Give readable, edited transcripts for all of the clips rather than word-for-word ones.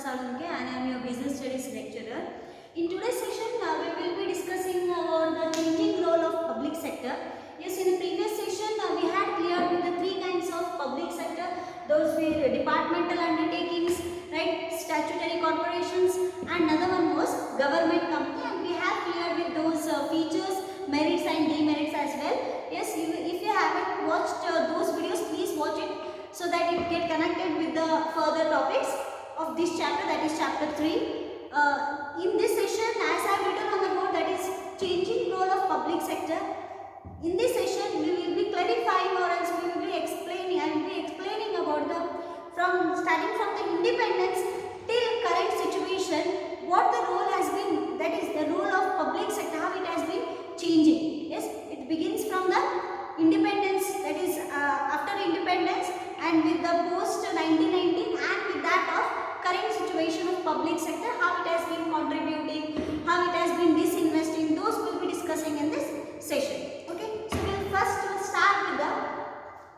Salunke and I am your business studies lecturer. In today's session, we will be discussing about the changing role of public sector. Yes, in the previous session, we had cleared with the three kinds of public sector. Those were departmental undertakings, right, statutory corporations, and another one was government company. And we have cleared with those features, merits and demerits as well. Yes, if you haven't watched those videos, please watch it so that it get connected with the further topics of this chapter, that is chapter 3. In this session, as I have written on the board, that is changing role of public sector. In this session, we will be clarifying or else we will be explaining. I will be explaining about the starting from the independence till current situation, what the role has been. That is the role of public sector, how it has been changing. Yes, it begins from the independence, that is after independence, and with the post 1919, and with that of current situation of public sector, how it has been contributing, how it has been disinvesting. Those we will be discussing in this session. Okay, so we will first start with the,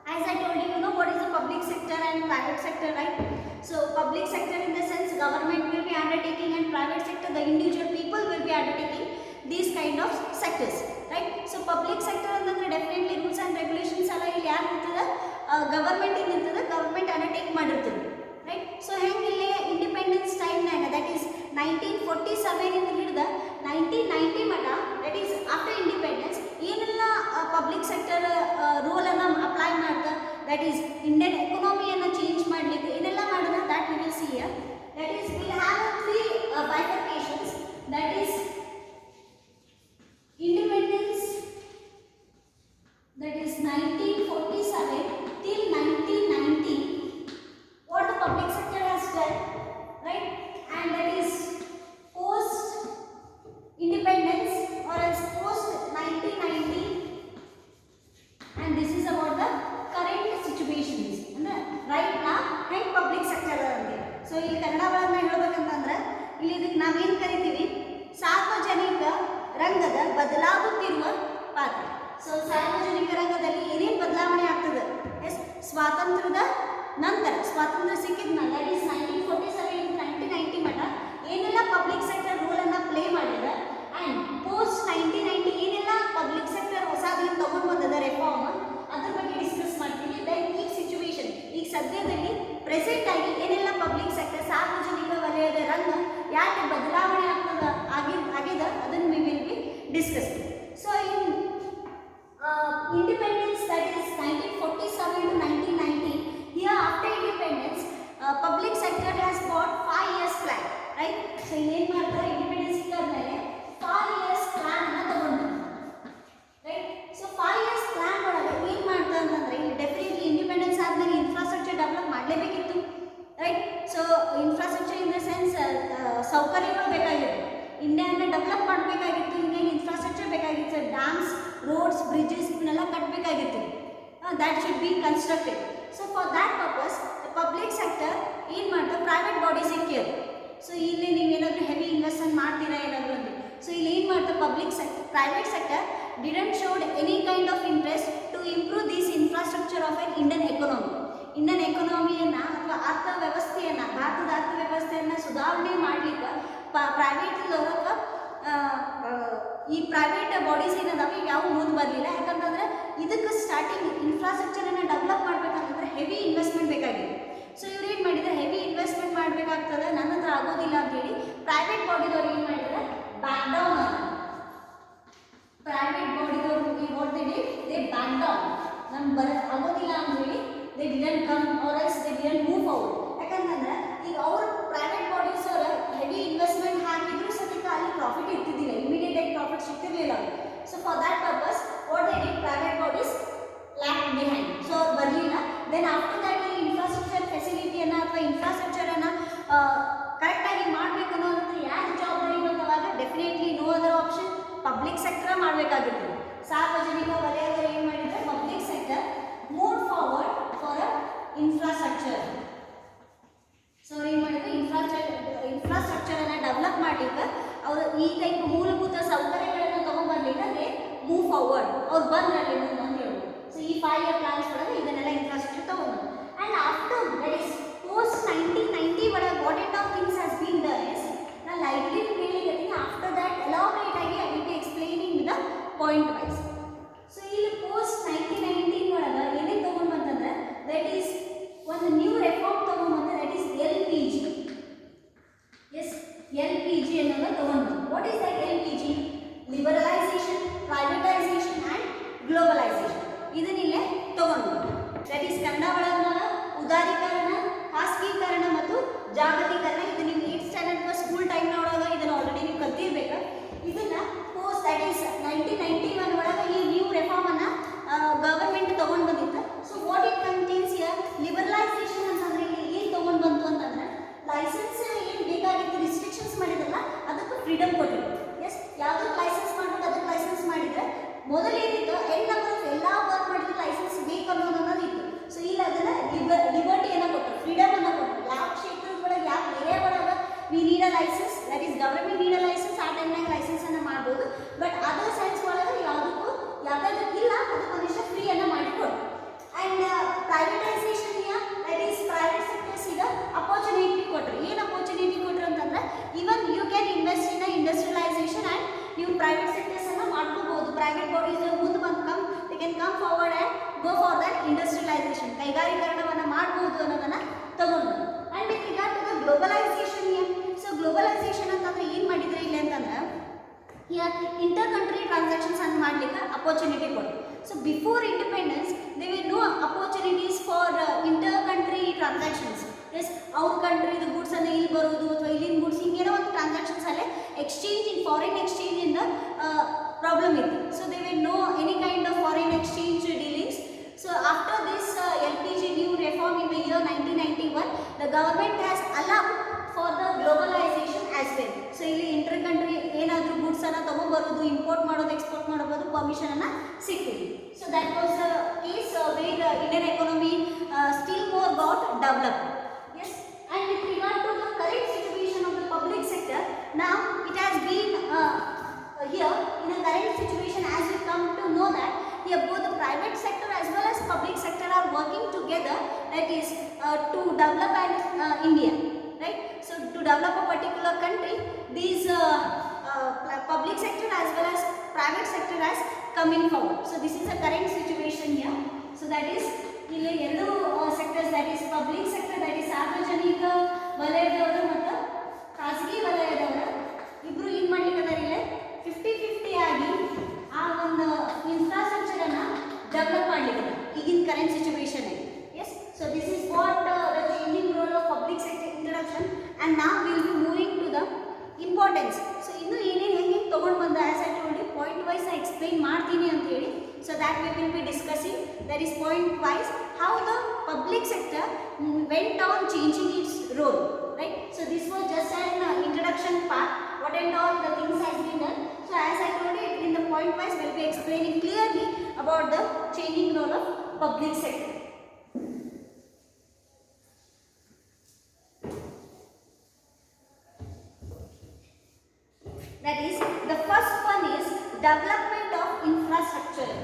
as I told you, what is the public sector and private sector, right? So public sector in the sense government will be undertaking, and private sector the individual people will be undertaking these kind of sectors, right? So public sector ಅಂದ್ರೆ definitely rules and regulations ಎಲ್ಲ ಇಲ್ಲಿ ಯಾರು ಇರ್ತದೆ, government ಇಂದ ಇರ್ತದೆ, government undertake ಮಾಡಿರ್ತದೆ, right? So ಹೆಂಗೆ ಇಲ್ಲಿ independence ಟೈಮ್ನಾಗ, ದಟ್ ಈಸ್ 1947 ಇಂದ ಹಿಡಿದ 1990 ಮಟ, ದಟ್ ಈಸ್ ಆಫ್ಟರ್ ಇಂಡಿಪೆಂಡೆನ್ಸ್ ಏನೆಲ್ಲ ಪಬ್ಲಿಕ್ ಸೆಕ್ಟರ್ ರೂಲ್ ಅನ್ನು ಅಪ್ಲೈ ಮಾಡ್ತಾರೆ, ದಟ್ ಈಸ್ ಇಂಡಿಯನ್ ಎಕಾನಮಿಯನ್ನು ಚೇಂಜ್ ಮಾಡಲಿಕ್ಕೆ ಏನೆಲ್ಲ ಮಾಡಿದ್ರೆ, that we will see here. That is will have three bifurcations, that is independence, that is 1947 till 1990, what the public sector has done, right? And that is post independence or as post 1990, and this is about the current situations ಅಂದ್ರೆ right now ಹೆಂಗ್ public sector ಅಂದ್ರೆ. So ಇಲ್ಲಿ ಕನ್ನಡ ಒಳಗೆ ಹೇಳಬೇಕಂತಂದ್ರೆ ಇಲ್ಲಿ ಇದಕ್ಕೆ ನಾವೇನು ಕರಿತೀವಿ, ಸಾರ್ವಜನಿಕ ರಂಗದ ಬದಲಾಗುತ್ತಿರುವ ಪಾತ್ರ. ಸೊ ಸಾರ್ವಜನಿಕ ರಂಗದಲ್ಲಿ ಏನೇನು ಬದಲಾವಣೆ ಆಗ್ತದೆ, ಎಸ್ ಸ್ವಾತಂತ್ರ್ಯದ ನಂತರ, ಸ್ವಾತಂತ್ರ್ಯ ಸಿಕ್ಕಿದ ಮೇಲೆ, ದಟ್ ಈಸ್ 1947 1990 ಮಟ ಏನೆಲ್ಲ ಪಬ್ಲಿಕ್ ಸೆಕ್ಟರ್ ರೋಲ್ ಅನ್ನ ಪ್ಲೇ ಮಾಡಿದೆ, ಆ್ಯಂಡ್ ಪೋಸ್ಟ್ 1990 ಏನೆಲ್ಲ ಪಬ್ಲಿಕ್ ಸೆಕ್ಟರ್ ಹೊಸದನ್ನು ತಗೊಂಡು ಬಂದದ ರೆಫಾರ್ಮ್, ಅದ್ರ ಬಗ್ಗೆ ಡಿಸ್ಕಸ್ ಮಾಡ್ತೀವಿ. ದೆನ್ ಈ ಸಿಚುವೇಶನ್, ಈಗ ಸದ್ಯದಲ್ಲಿ ಪ್ರೆಸೆಂಟ್ ಆಗಿ ಏನೆಲ್ಲ ಪಬ್ಲಿಕ್ ಸೆಕ್ಟರ್ ಸಾರ್ವಜನಿಕ ವಲಯದ ರಂಗ ಯಾಕೆ ಬದಲಾವಣೆ ಆಗಿದೆ ಅದನ್ನು V will be discussing. So in independence, that is 1947 to 1990, here after independence public sector has got 5 years plan, right? So ಏನು ಮಾಡ್ತಾರೆ, ಇಂಡಿಪೆಂಡೆನ್ಸ್ ಸಿಕ್ಕಾದ ಮೇಲೆ 5 years plan ಅನ್ನು ತಗೊಂಡು, ರೈಟ್? ಸೊ 5 years plan ಒಳಗೆ ಏನು ಮಾಡ್ತಾರೆ ಅಂತಂದ್ರೆ, ಇಲ್ಲಿ ಡೆಫಿನೆಟ್ಲಿ ಇಂಡಿಪೆಂಡೆನ್ಸ್ ಆದ್ಮೇಲೆ ಇನ್ಫ್ರಾಸ್ಟ್ರಕ್ಚರ್ ಡೆವಲಪ್ ಮಾಡಲೇಬೇಕಿತ್ತು, right? So infrastructure in the sense ಸೌಕರ್ಯಗಳು ಬೇಕಾಗಿತ್ತು, ಇಂಡಿಯಾನ ಡೆವಲಪ್ ಮಾಡಬೇಕಾಗಿತ್ತು, ಇಂಡಿಯನ್ ಇನ್ಫ್ರಾಸ್ಟ್ರಕ್ಚರ್ ಬೇಕಾಗಿತ್ತು, ಡ್ಯಾಮ್ಸ್, ರೋಡ್ಸ್, ಬ್ರಿಡ್ಜಸ್ ಇವನ್ನೆಲ್ಲ ಕಟ್ಟಬೇಕಾಗಿತ್ತು, that should be constructed. So for that purpose the public sector ಏನು ಮಾಡ್ತಾರೆ, ಪ್ರೈವೇಟ್ ಬಾಡೀಸಿಗೆ ಕೇರ್. ಸೊ ಇಲ್ಲಿ ನೀವೇನಾದರೂ ಹೆವಿ ಇನ್ವೆಸ್ಟ್ಮೆಂಟ್ ಮಾಡ್ತೀರಾ ಏನಾದರೂ ಅಂದರೆ, ಸೊ ಇಲ್ಲಿ ಏನು ಮಾಡ್ತಾರೆ public sector, private sector didn't showed any kind of interest to improve this infrastructure of an Indian economy. Indian ಎಕಾನಮಿಯನ್ನು ಅಥವಾ ಅರ್ಥವ್ಯವಸ್ಥೆಯನ್ನು, ಭಾರತದ ಅರ್ಥವ್ಯವಸ್ಥೆಯನ್ನು ಸುಧಾರಣೆ ಮಾಡಲಿಕ್ಕೆ ಪ್ರೈವೇಟ್ ಅಥವಾ ಈ ಪ್ರೈವೇಟ್ ಬಾಡೀಸ್ ಏನದಾವೆ ಯಾವ ಮುಂದೆ ಬರಲಿಲ್ಲ. ಯಾಕಂತಂದ್ರೆ ಇದಕ್ಕೆ ಸ್ಟಾರ್ಟಿಂಗ್ ಇನ್ಫ್ರಾಸ್ಟ್ರಕ್ಚರನ್ನು ಡೆವಲಪ್ ಮಾಡಬೇಕಂತಂದ್ರೆ ಹೆವಿ ಇನ್ವೆಸ್ಟ್ಮೆಂಟ್ ಬೇಕಾಗಿದೆ. ಸೊ ಇವ್ರು ಏನು ಮಾಡಿದರೆ, ಹೆವಿ ಇನ್ವೆಸ್ಟ್ಮೆಂಟ್ ಮಾಡಬೇಕಾಗ್ತದೆ, ನನ್ನ ಹತ್ರ ಆಗೋದಿಲ್ಲ ಅಂತೇಳಿ ಪ್ರೈವೇಟ್ ಬಾಡಿದವ್ರು ಏನು ಮಾಡಿದ್ದಾರೆ, ಬ್ಯಾಕ್ ಡೌನ್. ಪ್ರೈವೇಟ್ ಬಾಡಿದವ್ರು ಓಡ್ತೇನೆ ದೇ ಬ್ಯಾಕ್ ಡೌನ್, ನಮ್ಗೆ ಆಗೋದಿಲ್ಲ ಅಂತೇಳಿ they didn't come or else they didn't move forward. ಯಾಕಂತಂದ್ರೆ ಈಗ ಅವರು ಪ್ರೈವೇಟ್ ಬಾಡೀಸ್ ಅವರು ಹೆವಿ ಇನ್ವೆಸ್ಟ್ಮೆಂಟ್ ಹಾಕಿದ್ರು ಸಹಿತ ಅಲ್ಲಿ ಪ್ರಾಫಿಟ್ ಇರ್ತಿದ್ದಿಲ್ಲ, ಇಮಿಡಿಯೇಟ್ ಆಗಿ ಪ್ರಾಫಿಟ್ ಸಿಗ್ತಿರ್ಲಿಲ್ಲ. So for that purpose what they did, private bodies lack behind. So ಅವ್ರು ಬರಲಿಲ್ಲ. ದೆನ್ ಆಫ್ಟರ್ ದ್ಯಾಟ್ ಈ ಇನ್ಫ್ರಾಸ್ಟ್ರಕ್ಚರ್ ಫೆಸಿಲಿಟಿಯನ್ನು ಅಥವಾ ಇನ್ಫ್ರಾಸ್ಟ್ರಕ್ಚರನ್ನು ಕರೆಕ್ಟಾಗಿ ಮಾಡಬೇಕು ಅನ್ನೋದಂದ್ರೆ ಯಾರು ಜವಾಬ್ದಾರಿ ಬಂದವಾಗ, definitely no other option, public sector ಮಾಡಬೇಕಾಗಿತ್ತು. ಸಾರ್ವಜನಿಕ ವಲಯದಲ್ಲಿ ಏನು ಮಾಡಿದರೆ, public sector move forward for a infrastructure. So ಏನು ಮಾಡಿದ್ರು, ಇನ್ಫ್ರಾಸ್ಟ್ರಕ್ಚರನ್ನು ಡೆವಲಪ್ ಮಾಡಲಿಕ್ಕೆ ಅವರು ಈ ಟೈಪ್ ಮೂಲಭೂತ ಸೌಕರ್ಯಗಳನ್ನು ತೊಗೊಂಡ್ಬರ್ಲಿಕ್ಕೆ ಮೂವ್ ಫಾರ್ವರ್ಡ್, ಅವ್ರು ಬಂದ್ರಲ್ಲಿ ಮುಂದೆ ಅಂತ ಹೇಳೋದು. ಸೊ ಈ 5 year ಪ್ಲಾನ್ಸ್ ಒಳಗೆ ಇದನ್ನೆಲ್ಲ ಇನ್ಫ್ರಾಸ್ಟ್ರಕ್ಚರ್ ತೊಗೊಂಡು, and after that is post 1990 what kind of things liberalisation, privatisation and globalisation. ಇದನ್ನಿಲ್ಲೇ ತಗೊಂಡು ದಟ್ ಈಸ್ ಕನ್ನಡ ಒಳಗೆ ಉದಾರೀಕರಣ, ಖಾಸಗೀಕರಣ ಮತ್ತು ಜಾಗತೀಕರಣ. ಇದು ನೀವು 8th ಸ್ಟ್ಯಾಂಡರ್ಡ್ ಸ್ಕೂಲ್ ಟೈಮ್ನ ಒಳಗೆ ಇದನ್ನು ಆಲ್ರೆಡಿ ನೀವು ಕಲ್ತಿರ್ಬೇಕು. ಇದನ್ನು ಪೋಸ್ಟ್ ದಟ್ ಈಸ್ 1991 ಒಳಗೆ ಈ ನ್ಯೂ ರೆಫಾರ್ಮನ್ನು ಗವರ್ಮೆಂಟ್ ತೊಗೊಂಡು ಬಂದಿತ್ತು. So what it contains here, liberalisation ಅಂತಂದರೆ ಇಲ್ಲಿ ಏನು ತೊಗೊಂಡು ಬಂತು ಅಂತಂದ್ರೆ ಲೈಸೆನ್ಸ್ ಏನು ಬೇಕಾಗಿತ್ತು ರಿಸ್ಟ್ರಿಕ್ಷನ್ಸ್ ಮಾಡಿದ್ರಲ್ಲ ಅದಕ್ಕೆ ಫ್ರೀಡಮ್ ಕೊಟ್ಟಿದ್ರು. ಎಸ್, ಯಾವುದಕ್ಕೆ ಲೈಸೆನ್ಸ್ ಮಾಡಬೇಕು ಅದಕ್ಕೆ ಲೈಸೆನ್ಸ್ ಮಾಡಿದರೆ ಮೊದಲೇನಿತ್ತು ಎಂಡ್ ನಂಬರ್ ಎಲ್ಲ ವರ್ಕ್ ಮಾಡಿದ್ರೆ ಲೈಸೆನ್ಸ್ ಬೇಕು ಅನ್ನೋದು ಇತ್ತು. ಸೊ ಇಲ್ಲಿ ಅದನ್ನು ಲಿಬರ್ಟಿಯನ್ನು ಕೊಟ್ಟರು, ಫ್ರೀಡಮನ್ನು ಕೊಟ್ಟರು. ಯಾವ ಕ್ಷೇತ್ರದೊಳಗೆ ಯಾವ ಏರಿಯಾ ಒಳಗೆ we need a licence, that is government need a licence, ಆ ಟೈಮ್ನಾಗ ಲೈಸೆನ್ಸನ್ನು ಮಾಡ್ಬೋದು. ಬಟ್ ಅದರ್ ಸೈನ್ಸ್ ಒಳಗೆ ಯಾವುದಕ್ಕೂ ಯಾವುದಾದ್ರೂ ಇಲ್ಲ ಅದಕ್ಕೆ ಒಂದಿಷ್ಟು ಫ್ರೀಯನ್ನು ಮಾಡಿಕೊಡು. And privatisation that is private sectors ಈಗ ಅಪರ್ಚುನಿಟಿ ಕೊಟ್ಟರು. ಏನು ಅಪರ್ಚುನಿಟಿ ಕೊಟ್ಟರು ಅಂತಂದ್ರೆ even you can invest in industrialisation and ನೀವು ಪ್ರೈವೇಟ್ ಸೆಕ್ಟರ್ಸನ್ನು ಮಾಡ್ಕೋಬೋದು. ಪ್ರೈವೇಟ್ ಬಾಡೀಸ್ ಮುಂದೆ ಬಂದು they can come forward and go for that industrialisation, ಕೈಗಾರೀಕರಣವನ್ನು ಮಾಡ್ಬೋದು ಅನ್ನೋದನ್ನು ತಗೊಂಡು. And with regard to the globalisation, so globalisation ಅಂತಂದ್ರೆ ಏನು ಮಾಡಿದ್ರೆ ಇಲ್ಲಿ ಅಂತಂದ್ರೆ ಇಂಟರ್ ಕಂಟ್ರಿ ಟ್ರಾನ್ಸಾಕ್ಷನ್ಸ್ ಅನ್ನು ಮಾಡಲಿಕ್ಕೆ ಅಪರ್ಚುನಿಟಿ ಕೊಟ್ಟು. So before independence they will no opportunities for inter country transactions. Yes, ಅವ್ರ ಕಂಟ್ರಿದು ಗೂಡ್ಸನ್ನು ಇಲ್ಲಿ ಬರೋದು ಅಥವಾ ಇಲ್ಲಿನ ಗೂಡ್ಸ್ ಹಿಂಗೇನೋ ಒಂದು ಟ್ರಾನ್ಸಾಕ್ಷನ್ಸ್ ಅಲ್ಲೇ ಎಕ್ಸ್ಚೇಂಜ್ ಇನ್ ಫಾರಿನ್ ಎಕ್ಸ್ಚೇಂಜಿಂದ ಪ್ರಾಬ್ಲಮ್ ಇತ್ತು. So they will no any kind of foreign exchange dealings. So after this LPG new reform in the year 1991, the government has allowed for the globalization as well. So ಇಲ್ಲಿ inter country ಏನಾದರೂ ಗೂಡ್ಸನ್ನು ತೊಗೊಂಬರೋದು, import ಮಾಡೋದು, export ಮಾಡೋದು ಪರ್ಮಿಷನನ್ನು ಸಿಕ್ಕಿದೆ. So that was the case where the Indian economy still more got developed. Yes, and with regard to the current situation of the public sector, now it has been here in a current situation as we come to know that here both the private sector as well as public sector are working together, that is to develop India, right? So to develop a particular country, these public sector as well as private sector has coming forward. So this is a current situation here. So that is ಇಲ್ಲಿ ಎರಡು sectors, that is public sector, that is ಸಾರ್ವಜನಿಕ ವಲಯದವರು ಮತ್ತು ಖಾಸಗಿ ವಲಯದವರು ಇಬ್ಬರು ಏನು ಮಾಡ್ಲಿಕ್ಕೆ ಇಲ್ಲಿ 50-50 ಆಗಿ ಆ ಒಂದು ಇನ್ಫ್ರಾಸ್ಟ್ರಕ್ಚರನ್ನು ಡೆವಲಪ್ ಮಾಡಲಿಕ್ಕೆ ಈಗಿನ ಕರೆಂಟ್ ಸಿಚುವೇಶನ್ ಆಗಿ. Yes, so this is what the changing role of public sector introduction. And ನಾವು will be moving to the importance. So ಇನ್ನೂ ಏನೇನು ಹೆಂಗೆ ತೊಗೊಂಡು ಬಂದ as I told you point wise ನಾನು ಎಕ್ಸ್ಪ್ಲೈನ್ ಮಾಡ್ತೀನಿ ಅಂತ ಹೇಳಿ. So that we will be discussing, that is point wise how the public sector went on changing its role, right? So this was just an introduction part, what and all the things has been done. So as I told you, in the point wise we will be explaining clearly about the changing role of public sector. That is, the first one is development of infrastructure.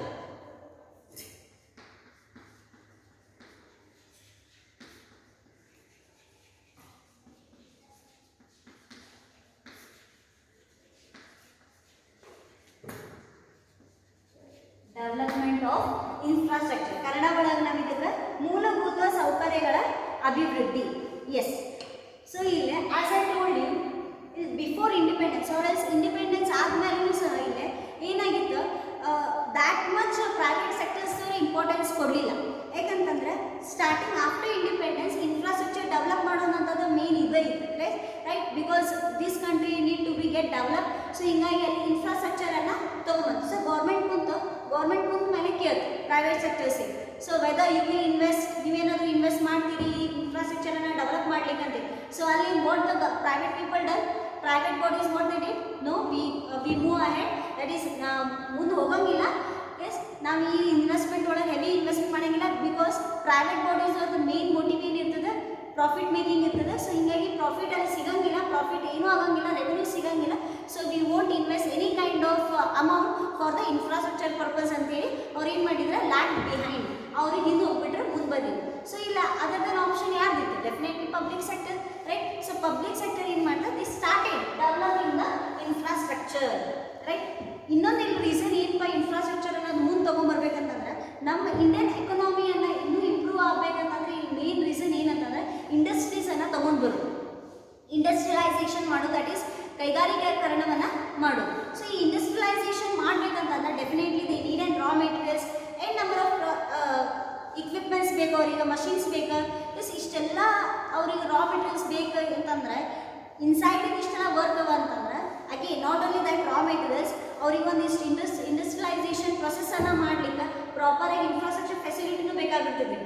Development of infrastructure, Kannada ಒಳಗೆ ನಾವಿದ್ರೆ ಮೂಲಭೂತ ಸೌಕರ್ಯಗಳ ಅಭಿವೃದ್ಧಿ. Yes, so ಇಲ್ಲಿ as I told you before independence or else independence ಆದಮೇಲೂ ಸಹ ಇಲ್ಲಿ ಏನಾಗಿತ್ತು, that much private sectors importance ಕೊಡಲಿಲ್ಲ. ಯಾಕಂತಂದ್ರೆ starting after independence infrastructure develop ಮಾಡೋದಂಥದ್ದು ಮೇನ್ ಇದೇ ಇತ್ತು, right? Because this country need to be get develop. So ಹಿಂಗಾಗಿ ಅಲ್ಲಿ ಇನ್ಫ್ರಾಸ್ಟ್ರಕ್ಚರನ್ನು ತೊಗೊಂಬಂದು ಸೊ ಗೌರ್ಮೆಂಟ್ ಕುಂತ ಮೇಲೆ ಕೇಳ್ತು ಪ್ರೈವೇಟ್ ಸೆಕ್ಟರ್ಸಿಗೆ. So whether you will invest, ನೀವೇನಾದರೂ ಇನ್ವೆಸ್ಟ್ ಮಾಡ್ತೀರಿ ಈ ಇನ್ಫ್ರಾಸ್ಟ್ರಕ್ಚರನ್ನು ಡೆವಲಪ್ ಮಾಡ್ಲಿಕ್ಕೆ ಅಂತ. ಸೊ ಅಲ್ಲಿ what the private people done, private bodies what they did, no we move ahead, that is ಮುಂದೆ ಹೋಗಂಗಿಲ್ಲ. ಎಸ್, ನಾವು ಈ ಇನ್ವೆಸ್ಟ್ಮೆಂಟ್ ಒಳಗೆ ಹೆವಿ ಇನ್ವೆಸ್ಟ್ಮೆಂಟ್ ಮಾಡೋಂಗಿಲ್ಲ. ಬಿಕಾಸ್ ಪ್ರೈವೇಟ್ ಬಾಡೀಸ್ ಅವ್ರದ್ದು ಮೇನ್ ಮೋಟಿವ್ ಏನಿರ್ತದೆ, ಪ್ರಾಫಿಟ್ ಮೇಕಿಂಗ್ ಇರ್ತದೆ. ಸೊ ಹಿಂಗಾಗಿ ಪ್ರಾಫಿಟ್ ಅಲ್ಲಿ ಸಿಗಂಗಿಲ್ಲ, ಪ್ರಾಫಿಟ್ ಏನೂ ಆಗಂಗಿಲ್ಲ, ರೆವೆನ್ಯೂ ಸಿಗಂಗಿಲ್ಲ. So we won't invest any kind of amount for the infrastructure purpose ಅಂತೇಳಿ ಅವ್ರು ಏನು ಮಾಡಿದ್ರೆ ಲ್ಯಾಕ್ ಬಿಹೈಂಡ್, ಅವ್ರಿಗೆ ಹಿಂದೆ ಹೋಗ್ಬಿಟ್ರೆ ಮುಂದೆ ಬಂದಿದ್ರು. ಸೊ ಇಲ್ಲ ಅದರ ಆಪ್ಷನ್ ಯಾರ್ದಿತ್ತು, definitely public sector, right? So public sector ಏನು ಮಾಡ್ತಾರೆ, they started developing the infrastructure, right? ಇನ್ನೊಂದು ರೀಸನ್ ಏನಪ್ಪ ಇನ್ಫ್ರಾಸ್ಟ್ರಕ್ಚರ್ ಅನ್ನೋದು ಮುಂದೆ ತೊಗೊಂಬರ್ಬೇಕಂತಂದ್ರೆ ನಮ್ಮ ಇಂಡಿಯನ್ ಎಕಾನಮಿಯನ್ನು ಇನ್ನೂ ಇಂಪ್ರೂವ್ ಆಗಬೇಕಂತಂದ್ರೆ ಈ ಮೇನ್ ರೀಸನ್ ಏನಂತಂದ್ರೆ ಇಂಡಸ್ಟ್ರೀಸನ್ನು ತೊಗೊಂಡು ಬರೋದು, ಇಂಡಸ್ಟ್ರಿಯಲೈಸೇಷನ್ ಮಾಡೋದು, ದಟ್ ಈಸ್ ಕೈಗಾರಿಕೀಕರಣವನ್ನು ಮಾಡೋದು. ಸೊ ಈ ಇಂಡಸ್ಟ್ರಿಯಲೈಸೇಷನ್ ಮಾಡಬೇಕಂತಂದ್ರೆ definitely they need and raw materials and number of equipments ಬೇಕು, ಅವ್ರಿಗೆ ಮಷಿನ್ಸ್ ಬೇಕು. ಇಷ್ಟೆಲ್ಲ ಅವ್ರಿಗೆ ರಾ ಮೆಟೀರಿಯಲ್ಸ್ ಬೇಕು ಅಂತಂದ್ರೆ ಇನ್ಸೈಡ್ ಇಷ್ಟೆಲ್ಲ ವರ್ಕ್ ಅವ ಅಂತಂದ್ರೆ again not only that raw materials, ಅವ್ರಿಗೆ ಒಂದಿಷ್ಟು ಇಂಡಸ್ಟ್ರಿಯಲೈಸೇಷನ್ ಪ್ರೊಸೆಸನ್ನು ಮಾಡಲಿಕ್ಕೆ ಪ್ರಾಪರಾಗಿ ಇನ್ಫ್ರಾಸ್ಟ್ರಕ್ಚರ್ ಫೆಸಿಲಿಟಿನೂ ಬೇಕಾಗಿರ್ತದೆ.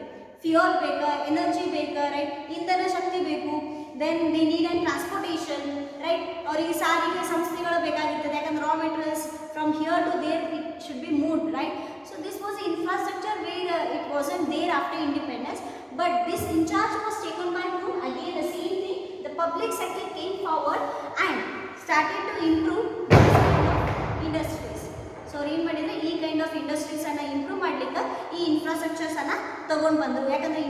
ಫ್ಯೂಯಲ್ ಬೇಕಾ, ಎನರ್ಜಿ ಬೇಕಾ, ರೈಟ್, ಇಂಧನ ಶಕ್ತಿ ಬೇಕು. Then they need and transportation, right, ಅವರಿಗೆ ಸಾರಿಗೆ ಸಂಸ್ಥೆಗಳು ಬೇಕಾಗಿರ್ತದೆ. ಯಾಕಂದ್ರೆ raw materials from here to there it should be moved, right. So this was the infrastructure where it wasn't there after independence, but this in charge was taken by whom? Again the same thing, the public sector came forward and started to improve this kind of industries. So ಏನು ಮಾಡಿದ್ರೆ ಈ kind of ಇಂಡಸ್ಟ್ರೀಸನ್ನು improve ಮಾಡಲಿಕ್ಕೆ ಈ ಇನ್ಫ್ರಾಸ್ಟ್ರಕ್ಚರ್ಸನ್ನು ತೊಗೊಂಡು ಬಂದರು. ಯಾಕಂದರೆ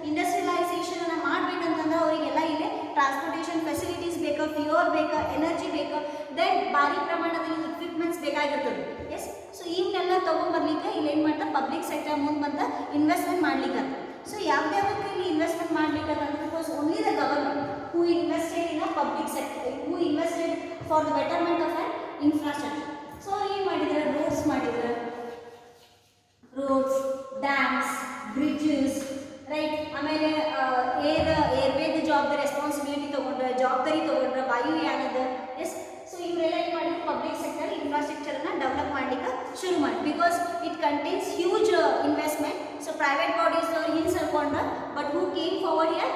ಇಂಡಸ್ಟ್ರಿಯಲೈಸೇಷನನ್ನು ಮಾಡಬೇಕಂತಂದ್ರೆ ಅವರಿಗೆಲ್ಲ ಇದೆ ಟ್ರಾನ್ಸ್ಪೋರ್ಟೇಷನ್ ಫೆಸಿಲಿಟೀಸ್ ಬೇಕಾ, ಫ್ಯೂಯಲ್ ಬೇಕಾ, ಎನರ್ಜಿ ಬೇಕಾ, ದೆನ್ ಭಾರಿ ಪ್ರಮಾಣದಲ್ಲಿ ಇಕ್ವಿಪ್ಮೆಂಟ್ಸ್ ಬೇಕಾಗಿರ್ತದೆ. ಎಸ್, ಸೊ ಇವನ್ನೆಲ್ಲ ತೊಗೊಂಡ್ಬರ್ಲಿಕ್ಕೆ ಇಲ್ಲಿ ಏನು ಮಾಡ್ತಾರೆ, ಪಬ್ಲಿಕ್ ಸೆಕ್ಟರ್ ಮುಂದೆ ಬಂದ ಇನ್ವೆಸ್ಟ್ಮೆಂಟ್ ಮಾಡ್ಲಿಕ್ಕೆ. ಸೊ ಯಾವುದ್ಯಾವುದಕ್ಕೆ ಇಲ್ಲಿ ಇನ್ವೆಸ್ಟ್ಮೆಂಟ್ ಮಾಡ್ಲಿಕ್ಕೆ ಅಂದ್ರೆ because only the government who invested in a public sector, who invested for the betterment of on infrastructure. So ಏನು ಮಾಡಿದ್ರು, ರೋಡ್ಸ್ ಮಾಡಿದ್ರು, ರೋಡ್ಸ್, ಡ್ಯಾಮ್ಸ್, ಬ್ರಿಡ್ಜಸ್, ರೈಟ್. ಆಮೇಲೆ ಏರ್ವೇದ ಜವಾಬ್ದಾರಿ ರೆಸ್ಪಾನ್ಸಿಬಿಲಿಟಿ ತೊಗೊಂಡ್ರೆ ವಾಯುಯಾನದ. ಎಸ್, ಸೊ ಇವರೆಲ್ಲ ಏನು ಮಾಡಿದ್ರು, ಪಬ್ಲಿಕ್ ಸೆಕ್ಟರ್ ಇನ್ಫ್ರಾಸ್ಟ್ರಕ್ಚರನ್ನು ಡೆವಲಪ್ ಮಾಡಲಿಕ್ಕೆ ಶುರು ಮಾಡಿ. Because it contains huge investment. So private bodies ಅವ್ರು ಹಿಂದೆ ಸರ್ಕೊಂಡ್ರು, but who came forward here?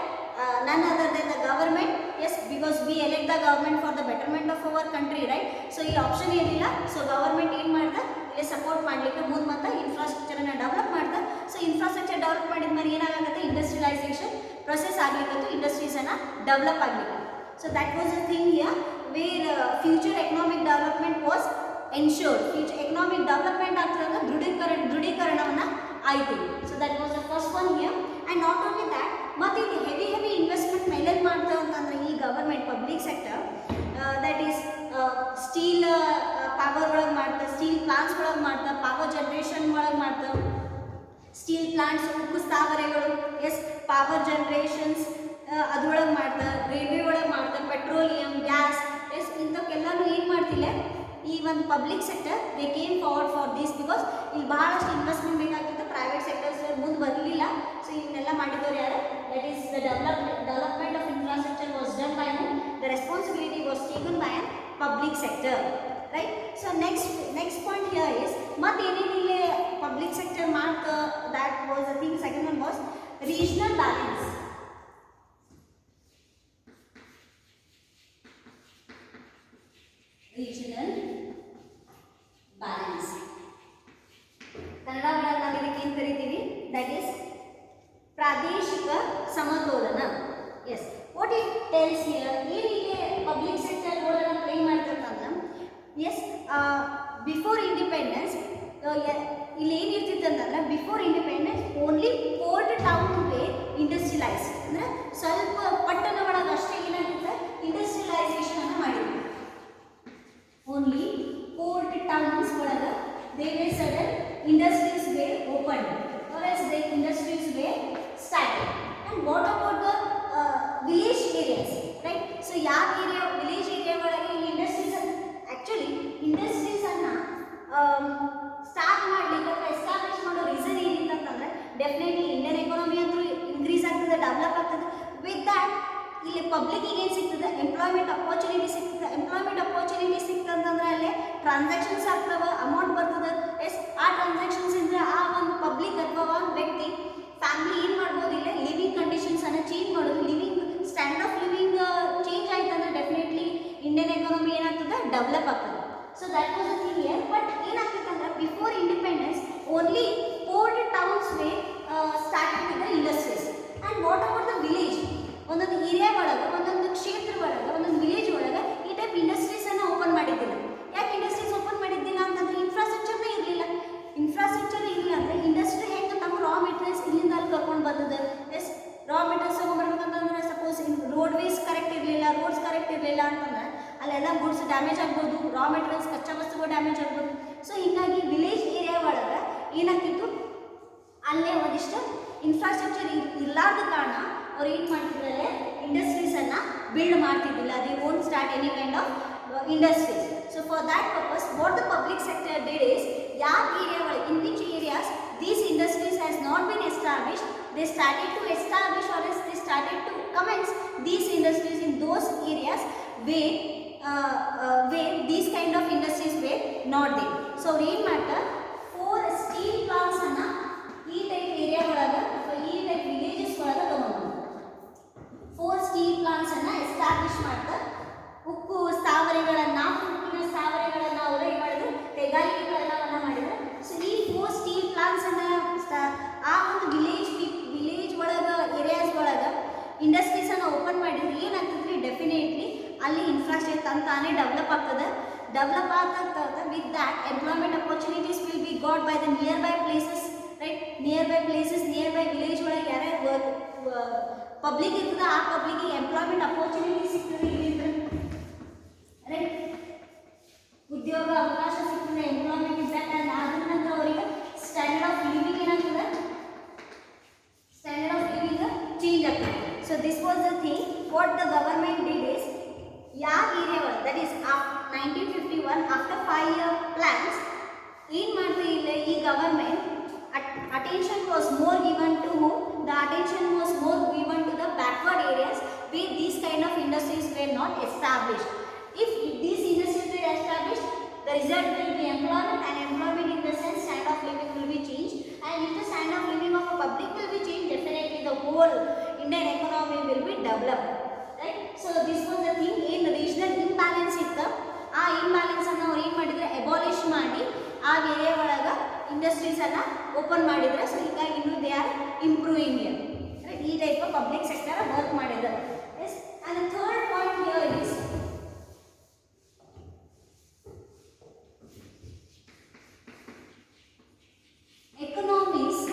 None other than the government. Yes, because we elect the government for the betterment of our country, right? So ಈ option ಏನಿಲ್ಲ. So government ಏನು ಮಾಡ್ದೆ, ಇಲ್ಲಿ support ಮಾಡಲಿಕ್ಕೆ ಮುಂದೆ ಮತ್ತೆ ಇನ್ಫ್ರಾಸ್ಟ್ರಕ್ಚರನ್ನು ಡೆವಲಪ್ ಮಾಡ್ದೆ. ಸೊ ಇನ್ಫ್ರಾಸ್ಟ್ರಕ್ಚರ್ ಡೆವಲಪ್ ಮಾಡಿದ ಮೇಲೆ ಏನಾಗುತ್ತೆ, ಇಂಡಸ್ಟ್ರಿಯಲೈಸೇಷನ್ ಪ್ರೊಸೆಸ್ ಆಗ್ಲಿಕ್ಕೆ, ಇಂಡಸ್ಟ್ರೀಸನ್ನು ಡೆವಲಪ್ ಆಗಲಿಕ್ಕೆ. So that was a thing here wear future economic development was ensured. Future economic development ಆಗ್ತದೆ, ದೃಢೀಕರಣವನ್ನು ಆಯಿತು. So that was the first one here. And not only that, ಮತ್ತು ಇದು ಹೆವಿ ಇನ್ವೆಸ್ಟ್ಮೆಂಟ್ ಮೇಲೇನು ಮಾಡ್ತಾರೆ ಅಂತಂದರೆ ಈ government public sector that is steel power ಒಳಗೆ ಮಾಡ್ತಾರೆ, ಸ್ಟೀಲ್ ಪ್ಲಾಂಟ್ಸ್ ಒಳಗೆ ಮಾಡ್ತಾರೆ, ಪವರ್ ಜನ್ರೇಷನ್ ಒಳಗೆ ಮಾಡ್ತಾರೆ, ಸ್ಟೀಲ್ ಪ್ಲಾಂಟ್ಸ್, ಉಕ್ಕು ಸ್ಥಾವರೆಗಳು, ಎಸ್, ಪವರ್ ಜನ್ರೇಷನ್ಸ್ ಅದ್ರೊಳಗೆ ಮಾಡ್ತಾರೆ, ರೈಲ್ವೆ ಒಳಗೆ ಮಾಡ್ತಾರೆ, ಪೆಟ್ರೋಲಿಯಂ, ಗ್ಯಾಸ್, ಎಸ್, ಇಂಥಕ್ಕೆಲ್ಲನೂ ಏನು ಮಾಡ್ತಿಲ್ಲ ಈ ಒಂದು public sector they came forward for this. Because ಇಲ್ಲಿ ಬಹಳಷ್ಟು ಇನ್ವೆಸ್ಟ್ಮೆಂಟ್ ಬೇಕಾಗ್ತಿತ್ತು, ಪ್ರೈವೇಟ್ ಸೆಕ್ಟರ್ಸ್ ಮುಂದೆ ಬರಲಿಲ್ಲ. ಸೊ ಇವನ್ನೆಲ್ಲ ಮಾಡಿದವರು ಯಾರು? That is the development of infrastructure was done by whom? The responsibility was taken by on public sector, right. So next point here is ಮತ್ತೆ ಏನೇನಿಲ್ಲ public sector ಮಾಡ್ತಾ, that was the thing. Second one was regional balance. Regional balance Kannada ಒಳಗೆ ನಾವು ಇದಕ್ಕೆ ಏನು ಕರಿತೀವಿ? That is ಪ್ರಾದೇಶಿಕ ಸಮತೋಲನ. Yes, what it tells here, ಏನಿದೆ ಪಬ್ಲಿಕ್ ಸೆಕ್ಟರ್ ರೋಲನ್ನು ಪ್ಲೇ ಮಾಡ್ತಕ್ಕಂಥ. ಎಸ್, ಬಿಫೋರ್ ಇಂಡಿಪೆಂಡೆನ್ಸ್ ಇಲ್ಲಿ ಏನಿರ್ತಿತ್ತು ಅಂತಂದ್ರೆ, before independence only port town way industrialise, ಅಂದರೆ ಸ್ವಲ್ಪ ಪಟ್ಟಣ ಒಳಗೆ ಅಷ್ಟೇ ಏನಾಗುತ್ತೆ ಇಂಡಸ್ಟ್ರಿಯಲೈಸೇಷನ್ ಅನ್ನು ಮಾಡಿದ್ರು. ಓನ್ಲಿ ಪೋರ್ಟ್ ಟೌನ್ಸ್ ಒಳಗೆ they were certain industries were opened, or else the industries were started. And what about the village areas, right? So ಯಾವ ಏರಿಯಾ, ವಿಲೇಜ್ ಏರಿಯಾ ಒಳಗೆ ಇಂಡಸ್ಟ್ರೀಸ್, ಆ್ಯಕ್ಚುಲಿ ಇಂಡಸ್ಟ್ರೀಸನ್ನು ಸ್ಟಾರ್ಟ್ ಮಾಡಲಿಕ್ಕೆ ಎಸ್ಟಾಬ್ಲಿಷ್ ಮಾಡೋ reason ಏನಿತ್ತು ಅಂತಂದರೆ, definitely Indian economy ಅಂತೂ increase ಆಗ್ತದೆ, develop ಆಗ್ತದೆ. With that ಇಲ್ಲಿ ಪಬ್ಲಿಕ್ಕಿಗೆ ಏನು ಸಿಗ್ತದೆ, ಎಂಪ್ಲಾಯ್ಮೆಂಟ್ ಅಪರ್ಚುನಿಟಿ ಸಿಗ್ತದೆ. ಎಂಪ್ಲಾಯ್ಮೆಂಟ್ ಅಪರ್ಚುನಿಟಿ ಸಿಕ್ತಂತಂದ್ರೆ ಅಲ್ಲಿ ಟ್ರಾನ್ಸಾಕ್ಷನ್ಸ್ ಆಗ್ತವೆ, ಅಮೌಂಟ್ ಬರ್ತದೆ. ಎಸ್, ಆ ಟ್ರಾನ್ಸಾಕ್ಷನ್ಸ್ ಇಂದ ಆ ಒಂದು ಪಬ್ಲಿಕ್ ಅಥವಾ ಒಂದು ವ್ಯಕ್ತಿ ಫ್ಯಾಮಿಲಿ ಏನು ಮಾಡ್ಬೋದು, ಇಲ್ಲ ಲಿವಿಂಗ್ ಕಂಡೀಷನ್ಸನ್ನು ಚೇಂಜ್ ಮಾಡೋದು, living standard of living change ಆಯ್ತು ಅಂದರೆ ಡೆಫಿನೆಟ್ಲಿ ಇಂಡಿಯನ್ ಎಕಾನಮಿ ಏನಾಗ್ತದೆ, ಡೆವಲಪ್ ಆಗ್ತದೆ. So that was the thing here. But ಏನಾಗ್ತದೆ ಅಂದ್ರೆ, before independence only port towns way started with the industries. And what about the village, ಒಂದೊಂದು area ಒಳಗೆ, ಒಂದೊಂದು ಕ್ಷೇತ್ರ ಒಳಗೆ, ಒಂದೊಂದು ವಿಲೇಜ್ ಒಳಗೆ ಈ ಟೈಪ್ ಇಂಡಸ್ಟ್ರೀಸನ್ನು ಓಪನ್ ಮಾಡಿದ್ದಿಲ್ಲ. ಯಾಕೆ ಇಂಡಸ್ಟ್ರೀಸ್ ಓಪನ್ ಮಾಡಿದ್ದಿಲ್ಲ ಅಂತಂದರೆ ಇನ್ಫ್ರಾಸ್ಟ್ರಕ್ಚರ್ನೇ ಇರಲಿಲ್ಲ. ಇನ್ಫ್ರಾಸ್ಟ್ರಕ್ಚರ್ ಇರಲಿಲ್ಲ ಅಂದರೆ ಇಂಡಸ್ಟ್ರಿ ಹೆಂಗೆ ತಮ್ಮ ರಾ ಮೆಟೀರಿಯಲ್ಸ್ ಇಲ್ಲಿಂದ ಅಲ್ಲಿ ಕರ್ಕೊಂಡು ಬಂದದ್ದು. ಎಸ್, ರಾ ಮೆಟೀರಿಯಲ್ಸ್ ತೊಗೊಂಡ್ಬರ್ಬೇಕಂತಂದ್ರೆ ಸಪೋಸ್ ರೋಡ್ವೇಸ್ ಕರೆಕ್ಟ್ ಇರಲಿಲ್ಲ, ರೋಡ್ಸ್ ಕರೆಕ್ಟ್ ಇರಲಿಲ್ಲ ಅಂತಂದ್ರೆ ಅಲ್ಲೆಲ್ಲ ಗುಡ್ಸ್ ಡ್ಯಾಮೇಜ್ ಆಗ್ಬೋದು, ರಾ ಮೆಟೀರಿಯಲ್ಸ್ ಕಚ್ಚಾ ವಸ್ತುಗಳು ಡ್ಯಾಮೇಜ್ ಆಗ್ಬೋದು. ಸೊ ಹೀಗಾಗಿ ವಿಲೇಜ್ ಏರಿಯಾ ಒಳಗೆ ಏನಾಗ್ತಿತ್ತು, ಅಲ್ಲೇ ಒಂದಿಷ್ಟು ಇನ್ಫ್ರಾಸ್ಟ್ರಕ್ಚರ್ ಇರಲಾರ್ದ ಕಾರಣ ಅವ್ರು ಏನು ಮಾಡ್ತಿದ್ರಲ್ಲೇ ಇಂಡಸ್ಟ್ರೀಸನ್ನು build ಮಾಡ್ತಿದ್ದಿಲ್ಲ, they won't start any kind of industries. So for that purpose what the public sector did is ಯಾವ area in which areas these industries has not been established, they started to establish or else they started to commence these industries in those areas where these kind of industries were not there. So ಅವ್ರು ಏನು ಮಾಡ್ತಾರೆ, 4 steel plants ಅನ್ನ ಈ type area ಒಳಗ ಅಥವಾ ಈ type villages ಒಳಗ ತಗೊಂಡು 4 steel plants ಅನ್ನ ಎಸ್ಟಾಬ್ಲಿಷ್ ಮಾಡ್ತಾರೆ. ಉಕ್ಕು ಸ್ಥಾವರಗಳನ್ನ, ಉಕ್ಕಿನ ಸ್ಥಾವರಗಳನ್ನ ಅವರು ಏನು ಮಾಡಿದ್ರು, ಕೈಗಾರಿಕೆಗಳನ್ನ ಮಾಡಿದ್ರು. ಸೊ ಈ 4 steel plants ಅನ್ನ ಆ ಒಂದು ವಿಲೇಜ್ ಒಳಗ ಏರಿಯಾಸ್ ಒಳಗ ಇಂಡಸ್ಟ್ರೀಸ್ ಅನ್ನ ಓಪನ್ ಮಾಡಿದ್ರೆ ಏನಾಗ್ತದ್ರಿ, ಡೆಫಿನೆಟ್ಲಿ ಅಲ್ಲಿ ಇನ್ಫ್ರಾಸ್ಟ್ರಕ್ಚರ್ ತಾನೇ ಡೆವಲಪ್ ಆಗ್ತದೆ. ಡೆವಲಪ್ ಆಗ್ತಾ with that employment opportunities will be got by the near by places, right. Near by places, near by village ಒಳಗೆ ಯಾರ್ಯಾರು ಪಬ್ಲಿಕ್ ಇರ್ತದೆ ಆ ಪಬ್ಲಿಕ್ಗೆ ಎಂಪ್ಲಾಯ್ಮೆಂಟ್ ಅಪರ್ಚುನಿಟೀಸ್ ಸಿಗ್ತದೆ ಇಲ್ಲಿಂದ, ರೈಟ್. ಉದ್ಯೋಗ ಅವಕಾಶ ಸಿಗ್ತದೆ, ಎಂಪ್ಲಾಯ್ಮೆಂಟ್ ಇದ್ದಾಗ ಅದ್ರ ನಂತರ ಅವರಿಗೆ ಸ್ಟ್ಯಾಂಡರ್ಡ್ ಆಫ್ ಲಿವಿಂಗ್ ಏನಾಗ್ತದೆ, ಸ್ಟ್ಯಾಂಡರ್ಡ್ ಆಫ್ ಲಿವಿಂಗ್ ಚೇಂಜ್ ಆಗ್ತದೆ. So this was the thing what the government did is, ಯಾವ ಏರಿಯಾ ಒಳಗೆ that is 1951 after 5 year plans ಏನು ಮಾಡ್ತಾ ಇಲ್ಲ ಈ government, attention was more given to whom, the attention was more given to the backward areas where these kind of industries were not established. If these industries were established, the result will be employment, and employment in the sense standard of living will be changed, and if the standard of living of a public will be changed, definitely the whole Indian economy will be developed, right. So this was the thing, in regional imbalance ಇತ್ತು, ಆ imbalance ಅನ್ನು ಅವ್ರು ಏನು ಮಾಡಿದ್ರೆ abolish ಮಾಡಿ ಆ area ಒಳಗ industries ಅನ್ನ ಓಪನ್ ಮಾಡಿದ್ರೆ. ಸೊ ಹೀಗಾಗಿ ಇನ್ನೂ they are improving year, right. ಈ ಟೈಪ್ ಪಬ್ಲಿಕ್ ಸೆಕ್ಟರ್ ವರ್ಕ್ ಮಾಡಿದ್ದಾರೆ. Yes. And the third point here is economies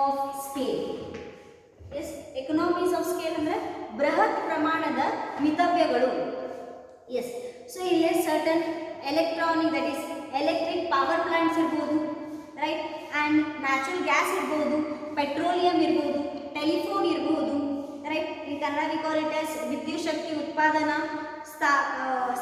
of scale. Yes, economies of scale ಅಂದ್ರೆ ಬೃಹತ್ ಪ್ರಮಾಣದ ಮಿತವ್ಯಗಳು. ಎಸ್. ಸೊ ಇಲ್ಲಿ certain electronic, that is electric power plants ಇರ್ಬೋದು, right. And natural gas ಇರ್ಬೋದು, petroleum ಇರ್ಬೋದು, telephone ಇರ್ಬೋದು, ರೈಟ್. ಈ Kannada we call it as ವಿದ್ಯುತ್ ಶಕ್ತಿ ಉತ್ಪಾದನಾ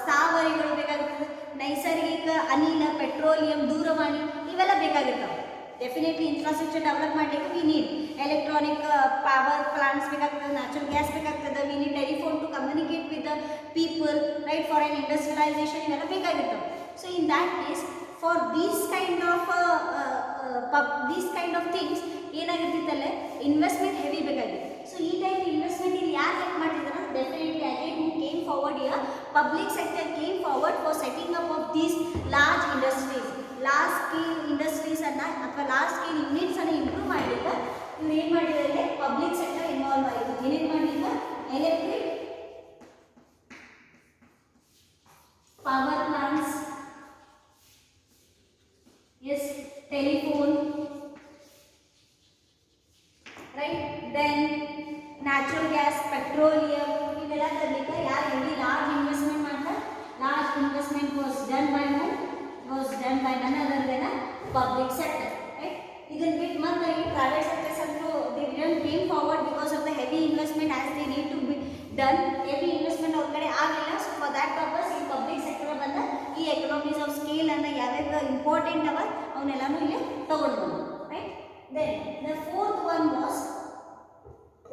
ಸ್ಥಾವರಗಳು ಬೇಕಾಗಿರ್ತದೆ. ನೈಸರ್ಗಿಕ ಅನಿಲ, ಪೆಟ್ರೋಲಿಯಂ, ದೂರವಾಣಿ ಇವೆಲ್ಲ ಬೇಕಾಗಿರ್ತವೆ. ಡೆಫಿನೆಟ್ಲಿ ಇನ್ಫ್ರಾಸ್ಟ್ರಕ್ಚರ್ ಡೆವಲಪ್ ಮಾಡಲಿಕ್ಕೆ we need electronic power plants ಬೇಕಾಗ್ತದೆ, ನ್ಯಾಚುರಲ್ ಗ್ಯಾಸ್ ಬೇಕಾಗ್ತದೆ, we need telephone to communicate with the people, right, for an industrialisation ಇವೆಲ್ಲ ಬೇಕಾಗಿರ್ತವೆ. So in that case for these kind of things ಏನಾಗಿರ್ತಿತ್ತಲ್ಲೇ investment heavy ಬೇಕಾಗಿತ್ತು. So ಈ type investment ಇಲ್ಲಿ ಯಾರು help ಮಾಡ್ತಿದ್ದಾರೆ, definitely again who came forward year, public sector came forward for setting up of these large industries. Large scale industries ಅನ್ನ ಅಥವಾ large scale units ಅನ್ನ improve ಮಾಡಲಿಕ್ಕೆ ಇವ್ರು ಏನು ಮಾಡಿದ್ದಾರೆ, ಪಬ್ಲಿಕ್ ಸೆಕ್ಟರ್ ಇನ್ವಾಲ್ವ್ ಆಯಿತು. ಏನೇನು ಮಾಡಲಿಕ್ಕೆ, electric power plants, yes, telephone, right, then natural gas, petroleum ಇವೆಲ್ಲ ತರಲಿಕ್ಕೆ ಯಾರು ಹೆವಿ ಲಾರ್ಜ್ ಇನ್ವೆಸ್ಟ್ಮೆಂಟ್ ಮಾಡ್ತಾರೆ. Large investment was done by whom, was done by none other than a public sector, right. Idin bit ಮತ್ತೆ ಈ private sectors ಅಂತೂ they didn't came forward because of the heavy investment as they need to be done. heavy investment ಅವ್ರ ಕಡೆ ಆಗಿಲ್ಲ. So for that purpose ಈ public sector ಬಂದ ಈ economies of scale ಅನ್ನ ಯಾವ್ಯಾವ ಇಂಪಾರ್ಟೆಂಟ್ ಅವ ಅವನ್ನೆಲ್ಲಾನು ಇಲ್ಲಿ ತಗೊಂಡು ಬಂದು, right. Then the fourth one was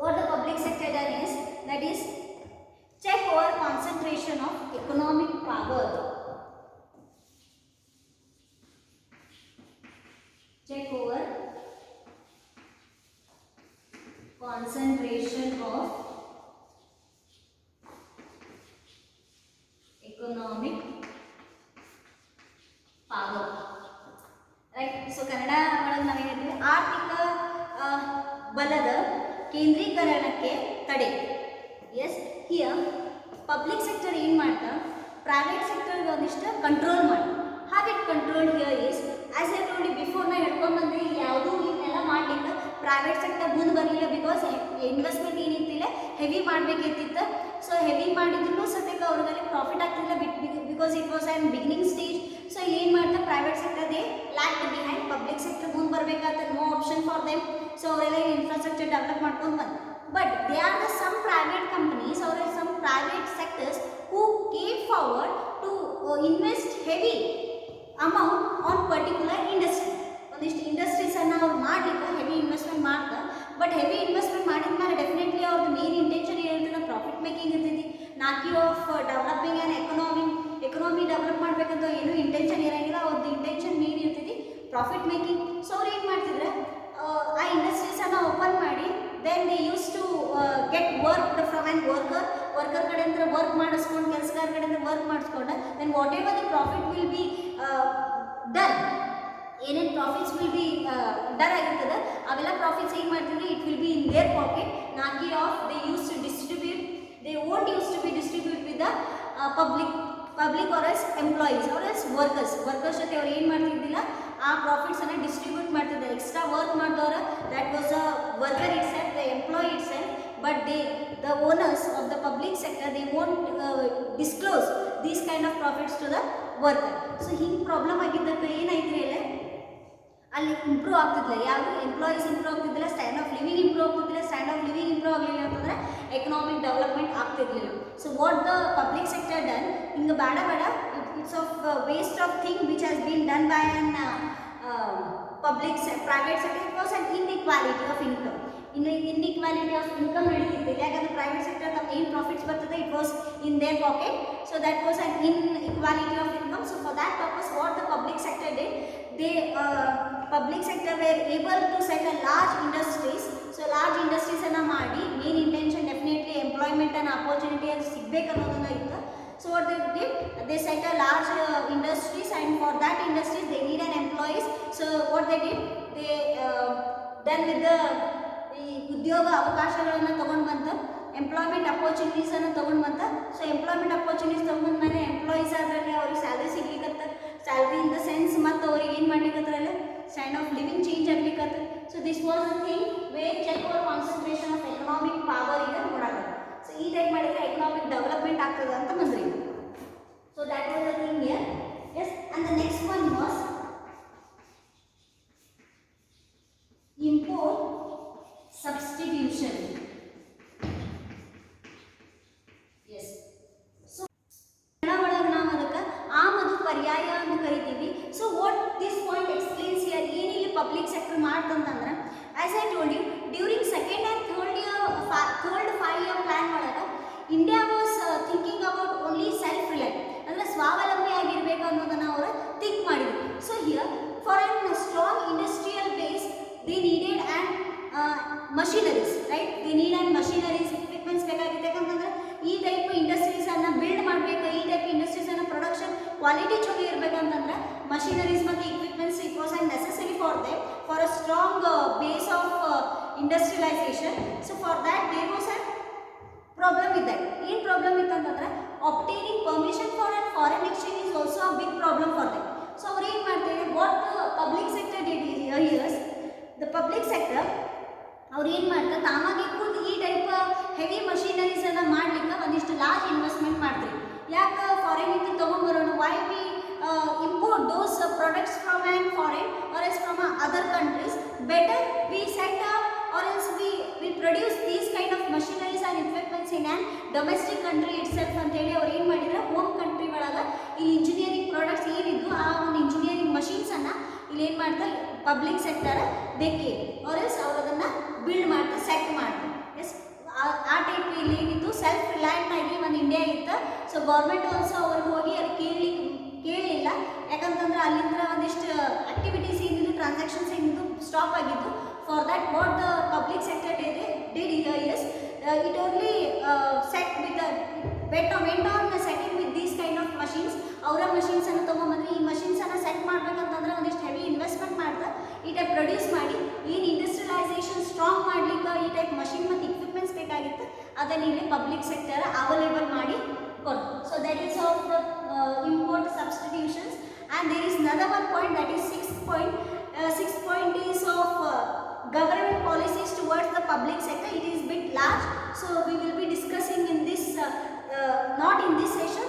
what the public sector done is, that is check over concentration of economic power. Check over concentration of economic power, right. So kannada ಒಳಗೆ ನಾವು ಹೇಳಿದ್ವಿ ಆರ್ಥಿಕ ಬಲದ ಕೇಂದ್ರೀಕರಣಕ್ಕೆ ತಡೆ. ಎಸ್, ಹಿಯರ್ ಪಬ್ಲಿಕ್ ಸೆಕ್ಟರ್ ಏನು ಮಾಡ್ತಾ, private ಸೆಕ್ಟರ್ಗೆ ಒಂದಿಷ್ಟು control ಮಾಡಿ. Have it control here is as I told you before, ನಾ ಹೇಳ್ಕೊಂಡು ಬಂದ್ರೆ ಇಲ್ಲಿ ಯಾವುದೂ ಇದನ್ನೆಲ್ಲ ಮಾಡಲಿಕ್ಕೆ ಪ್ರೈವೇಟ್ ಸೆಕ್ಟರ್ ಮುಂದೆ ಬರಲಿಲ್ಲ. ಬಿಕಾಸ್ ಇನ್ವೆಸ್ಟ್ಮೆಂಟ್ ಏನಿತ್ತಿಲ್ಲ ಹೆವಿ ಮಾಡಬೇಕಿರ್ತಿತ್ತು. ಸೊ ಹೆವಿ ಮಾಡಿದ್ರು ಸದ್ಯಕ್ಕೆ ಅವ್ರಿಗೆ ಪ್ರಾಫಿಟ್ ಆಗ್ತಿಲ್ಲ, because it was an beginning stage. So ಇಲ್ಲಿ ಏನು ಮಾಡ್ತಾರೆ, private sector they lack behind, public sector ಮುಂದೆ ಬರಬೇಕಾದ್ರೆ no option for them. So ಅವರೆಲ್ಲ ಇನ್ಫ್ರಾಸ್ಟ್ರಕ್ಚರ್ ಡೆವಲಪ್ ಮಾಡ್ಕೊಂಡು ಬಂದು. But they are the some private sectors who came forward to invest heavy amount on particular industry. ಒಂದಿಷ್ಟು ಇಂಡಸ್ಟ್ರೀಸನ್ನು ಅವ್ರು ಮಾಡ್ಲಿಕ್ಕೆ heavy investment ಮಾಡ್ತಾರೆ. ಬಟ್ ಹೆವಿ ಇನ್ವೆಸ್ಟ್ಮೆಂಟ್ ಮಾಡಿದ್ಮೇಲೆ ಡೆಫಿನೆಟ್ಲಿ ಅವ್ರದ್ದು ಮೇನ್ ಇಂಟೆನ್ಷನ್ ಏನಿರ್ತದೆ, ಪ್ರಾಫಿಟ್ ಮೇಕಿಂಗ್ ಇರ್ತೈತಿ. ನಾಕಿ of developing and economy develop ಮಾಡಬೇಕಂತ ಏನೂ ಇಂಟೆನ್ಷನ್ ಇರೋಂಗಿಲ್ಲ. ಅವ್ರದ್ದು ಇಂಟೆನ್ಷನ್ ಮೇನ್ ಇರ್ತೈತಿ ಪ್ರಾಫಿಟ್ ಮೇಕಿಂಗ್. ಸೊ ಅವ್ರು ಏನು ಮಾಡ್ತಿದ್ರೆ ಆ ಇಂಡಸ್ಟ್ರೀಸನ್ನು ಓಪನ್ ಮಾಡಿ then they use to get work from an worker ಕಡೆಯಿಂದ ವರ್ಕ್ ಮಾಡಿಸ್ಕೊಂಡು, ಕೆಲಸಗಾರ ಕಡೆಯಿಂದ ವರ್ಕ್ ಮಾಡಿಸ್ಕೊಂಡು then whatever the profit will be done, ಏನೇನು ಪ್ರಾಫಿಟ್ಸ್ ವಿಲ್ ಬಿ ಡನ್ ಆಗಿರ್ತದೆ ಅವೆಲ್ಲ ಪ್ರಾಫಿಟ್ಸ್ ಏನು ಮಾಡ್ತಿದ್ರೆ it will be in their pocket. ನಾಕಿ of they use to distribute, they won't use to be distribute with the public or as employees or as workers ಜೊತೆ ಅವ್ರು ಏನು ಮಾಡ್ತಿದ್ದಿಲ್ಲ, ಆ ಪ್ರಾಫಿಟ್ಸನ್ನು ಡಿಸ್ಟ್ರಿಬ್ಯೂಟ್ ಮಾಡ್ತಿದ್ದಾರೆ. ಎಕ್ಸ್ಟ್ರಾ ವರ್ಕ್ ಮಾಡಿದವರು that was a worker itself, the employee itself. But the owners of the public sector they won't disclose these kind of profits to the worker. So ಹಿಂಗೆ problem ಆಗಿದ್ದಕ್ಕೆ ಏನಾಯ್ತು ಹೇಳಿ ಅಲ್ಲಿ improve ಆಗ್ತಿದ್ದಿಲ್ಲ. ಯಾವುದು employees improve ಆಗ್ತಿದ್ದಿಲ್ಲ, stand of living improve ಆಗ್ತಿದ್ದಿಲ್ಲ. Stand of living improve ಆಗಲಿಲ್ಲ ಅಂತಂದರೆ ಎಕನಾಮಿಕ್ ಡೆವಲಪ್ಮೆಂಟ್ ಆಗ್ತಿರ್ಲಿಲ್ಲ. So what the public sector done, ಹಿಂಗೆ ಬೇಡ it's of waste of thing which has been done by an private sector. It was an inequality of income. Inequality of income ನಡೀತಿತ್ತು. ಯಾಕಂದರೆ private sector ತಮ್ಮ ಏನು profits ಬರ್ತದೆ it was in their pocket. So that was an inequality of income. So for that purpose what the public sector did, public sector were able to set a large industries. So large industries ಅನ್ನು ಮಾಡಿ main intention definitely employment and opportunity ಅದು ಸಿಗಬೇಕು ಅನ್ನೋದನ್ನ ಇತ್ತು. So what they did, they set a large industries, and for that industries they need an employees. So what they did, they done with the ಉದ್ಯೋಗ ಅವಕಾಶಗಳನ್ನು ತೊಗೊಂಡು ಬಂತು, employment ಅಪರ್ಚುನಿಟೀಸನ್ನು ತೊಗೊಂಡು ಬಂತು. ಸೊ ಎಂಪ್ಲಾಯ್ಮೆಂಟ್ ಅಪರ್ಚುನಿಟೀಸ್ ತೊಗೊಂಡು ಮೇಲೆ ಎಂಪ್ಲಾಯೀಸ್ ಅದರಲ್ಲಿ ಅವ್ರಿಗೆ ಸ್ಯಾಲ್ರಿ ಸಿಗ್ಲಿಕ್ಕತ್ತ, ಸ್ಯಾಲ್ರಿ ಇನ್ ದ ಸೆನ್ಸ್ ಮತ್ತು ಅವ್ರಿಗೆ ಏನು ಮಾಡ್ಲಿಕ್ಕತ್ತರಲ್ಲಿ ಸ್ಟ್ಯಾಂಡ್ ಆಫ್ ಲಿವಿಂಗ್ ಚೇಂಜ್ ಆಗ್ಲಿಕ್ಕತ್ತ. So this was the thing where check our concentration of economic power ಈಗ ನೋಡಾಕತ್ತೆ. ಸೊ ಈ ಟೈಪ್ ಮಾಡಿದರೆ ಎಕನಾಮಿಕ್ ಡೆವಲಪ್ಮೆಂಟ್ ಆಗ್ತದೆ ಅಂತ ಬಂದ್ರಿ. So that was the thing here. Yes, and the next one was import substitution. Yes. So ಒಳಗೆ ನಾವು ಅದಕ್ಕೆ ಆಮದು ಪರ್ಯಾಯ ಅಂತ ಕರಿತೀವಿ. So what this point explains here, ಏನಿಲ್ಲಿ ಪಬ್ಲಿಕ್ ಸೆಕ್ಟರ್ ಮಾಡ್ತಂತಂದ್ರೆ as I told you during second and third 5 year plan ಒಳಗೆ India was thinking about only self reliant, ಅಂದರೆ ಸ್ವಾವಲಂಬಿ ಆಗಿರಬೇಕು ಅನ್ನೋದನ್ನು ಅವರು ಥಿಂಕ್ ಮಾಡಿದ್ರು. So here for an strong industrial base they needed and machineries, right? They need and machineries, equipments ಬೇಕಾಗಿತ್ತು. ಯಾಕಂತಂದ್ರೆ ಈ ಟೈಪ್ ಇಂಡಸ್ಟ್ರೀಸನ್ನು ಬಿಲ್ಡ್ ಮಾಡಬೇಕು, ಈ ಟೈಪ್ ಇಂಡಸ್ಟ್ರೀಸನ್ನು ಪ್ರೊಡಕ್ಷನ್ ಕ್ವಾಲಿಟಿ ಚಲೋ ಇರಬೇಕಂತಂದ್ರೆ ಮಷಿನರೀಸ್ ಮತ್ತು equipments it was and necessary for them for a strong base of industrialisation. So for that there was and problem ಇದೆ. ಏನು ಪ್ರಾಬ್ಲಮ್ ಇತ್ತಂತಂದ್ರೆ obtaining permission for a foreign exchange is also a big problem for them. So ಅವ್ರು ಏನು ಮಾಡ್ತಾರೆ, what public sector did here, the public sector ಅವ್ರು ಏನು ಮಾಡ್ತಾರೆ, ತಾವಾಗೆ ಖುದ್ದು ಈ ಟೈಪ್ ಹೆವಿ ಮಷಿನರೀಸನ್ನು ಮಾಡಲಿಕ್ಕೆ ಒಂದಿಷ್ಟು ಲಾರ್ಜ್ ಇನ್ವೆಸ್ಟ್ಮೆಂಟ್ ಮಾಡ್ತೀವಿ. ಯಾಕೆ ಫಾರಿನಿಂದ ತೊಗೊಂಬರೋಣ, why we import those products from and foreign or as from other countries, better we set up or else we produce these kind of machineries and equipments in an domestic country itself ಅಂತೇಳಿ ಅವ್ರು ಏನು ಮಾಡಿದ್ರೆ home country ಒಳಗೆ ಈ engineering products ಏನಿದ್ದು ಆ ಒಂದು engineering ಮಷೀನ್ಸನ್ನು ಇಲ್ಲಿ ಏನು ಮಾಡ್ತಾರೆ ಪಬ್ಲಿಕ್ ಸೆಕ್ಟರ್ ಬೇಕೇ ಆರ್ ಎಲ್ಸ್ ಅವ್ರು ಅದನ್ನು ಬಿಲ್ಡ್ ಮಾಡ್ತಾರೆ, ಸೆಟ್ ಮಾಡ್ತಾರೆ. ಎಸ್, ಆ ಟೈಪ್ ಇಲ್ಲಿ ಏನಿತ್ತು ಸೆಲ್ಫ್ ರಿಲಯಂಟ್ ಆಗಿ ಒಂದು ಇಂಡಿಯಾ ಇತ್ತು. ಸೊ ಗೌರ್ಮೆಂಟ್ ಆಲ್ಸೋ ಅವ್ರಿಗೆ ಹೋಗಿ ಅದು ಕೇಳಲಿಲ್ಲ. ಯಾಕಂತಂದ್ರೆ ಅಲ್ಲಿಂದ ಒಂದಿಷ್ಟು ಆಕ್ಟಿವಿಟೀಸ್ ಏನಿದ್ದು ಟ್ರಾನ್ಸಾಕ್ಷನ್ಸ್ ಏನಿದ್ದು ಸ್ಟಾಪ್ ಆಗಿದ್ದು. For that what the public sector did years it only set with went on setting with these kind of machines. ಅವರ ಮಷೀನ್ಸನ್ನು ತೊಗೊಂಬಂದ್ರೆ ಈ ಮಷೀನ್ಸನ್ನು ಸೆಟ್ ಮಾಡ್ಬೇಕಂತಂದ್ರೆ ಒಂದಿಷ್ಟು ಹೆವಿ ಇನ್ವೆಸ್ಟ್ಮೆಂಟ್ ಮಾಡ್ತಾರೆ. ಈ ಟೈಪ್ ಪ್ರೊಡ್ಯೂಸ್ ಮಾಡಿ ಏನು ಇಂಡಸ್ಟ್ರಿಯಲೈಸೇಷನ್ ಸ್ಟ್ರಾಂಗ್ ಮಾಡ್ಲಿಕ್ಕೆ ಈ ಟೈಪ್ ಮಷೀನ್ ಮತ್ತು ಇಕ್ವಿಪ್ಮೆಂಟ್ಸ್ ಬೇಕಾಗಿತ್ತು, ಅದನ್ನು ಇಲ್ಲಿ ಪಬ್ಲಿಕ್ ಸೆಕ್ಟರ್ ಅವೈಲೇಬಲ್ ಮಾಡಿ ಕೊಡ್ತು. So that is of the import substitutions. And there is another one point, that is 6th point. 6th point is of government policies towards the public sector. It is bit large, so we will be discussing in this not in this session